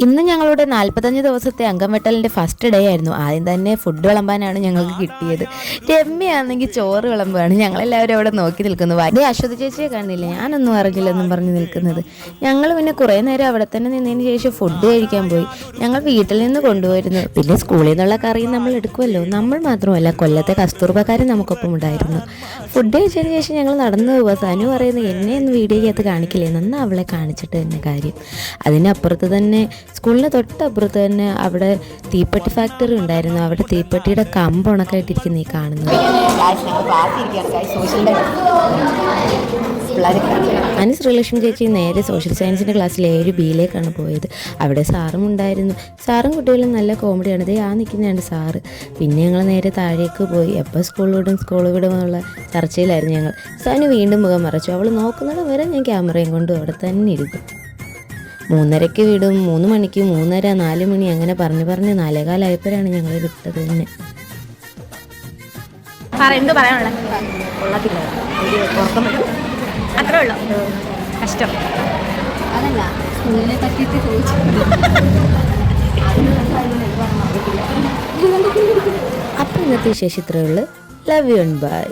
ഇന്ന് ഞങ്ങളുടെ 45 ദിവസത്തെ അംഗംവെട്ടലിൻ്റെ ഫസ്റ്റ് ഡേ ആയിരുന്നു. ആദ്യം തന്നെ ഫുഡ് വിളമ്പാനാണ് ഞങ്ങൾക്ക് കിട്ടിയത്. രമ്യയാണെങ്കിൽ ചോറ് വിളമ്പാണ്. ഞങ്ങളെല്ലാവരും അവിടെ നോക്കി നിൽക്കുന്നു. അതേ അശ്വതി ചേച്ചിയെ കാണില്ല, ഞാനൊന്നും അറിഞ്ഞില്ലെന്നും പറഞ്ഞ് നിൽക്കുന്നത്. ഞങ്ങൾ പിന്നെ കുറേ നേരം അവിടെ തന്നെ നിന്നതിന് ശേഷം ഫുഡ് കഴിക്കാൻ പോയി. ഞങ്ങൾ വീട്ടിൽ നിന്ന് കൊണ്ടുപോയിരുന്നു. പിന്നെ സ്കൂളിൽ നിന്നുള്ള കറിയും നമ്മൾ എടുക്കുമല്ലോ. നമ്മൾ മാത്രമല്ല, കൊല്ലത്തെ കസ്തൂർബക്കാരും നമുക്കൊപ്പം ഉണ്ടായിരുന്നു. ഫുഡ് കഴിച്ചതിന് ശേഷം ഞങ്ങൾ നടന്നു പോവുക. സനു പറയുന്നത് എന്നെ ഒന്ന് വീഡിയോയ്ക്കകത്ത് കാണിക്കില്ലേ, നന്നാ അവളെ കാണിച്ചിട്ട് തന്നെ കാര്യം. അതിനപ്പുറത്ത് തന്നെ സ്കൂളിന് തൊട്ടപ്പുറത്ത് തന്നെ അവിടെ തീപ്പെട്ടി ഫാക്ടറി ഉണ്ടായിരുന്നു. അവിടെ തീപ്പെട്ടിയുടെ കമ്പ് ഉണക്കായിട്ടിരിക്കുന്ന ഈ കാണുന്നത്. ഞാൻ ശ്രീലക്ഷ്മി ചേച്ചി നേരെ സോഷ്യൽ സയൻസിൻ്റെ ക്ലാസ്സിൽ 7Bയിലേക്കാണ് പോയത്. അവിടെ സാറും ഉണ്ടായിരുന്നു. സാറും കുട്ടികളും നല്ല കോമഡിയാണ്. ഇതേ നിൽക്കുന്നതാണ് സാറ്. പിന്നെ ഞങ്ങൾ നേരെ താഴേക്ക് പോയി. എപ്പോൾ സ്കൂൾ വിടും എന്നുള്ള ചർച്ചയിലായിരുന്നു ഞങ്ങൾ. സനു വീണ്ടും മുഖം മറച്ചു. അവൾ നോക്കുന്നത് വരെ ഞാൻ ക്യാമറയും കൊണ്ട് അവിടെ തന്നെ ഇരുന്നു. 3:30 വിടും, 3 മണിക്ക്, 3:30, 4 മണി അങ്ങനെ പറഞ്ഞ് 4:15 ഞങ്ങൾ വിട്ടത് തന്നെ. അപ്പം ഇന്നത്തെ വിശേഷം ഇത്രയേ ഉള്ളൂ. Love you and by.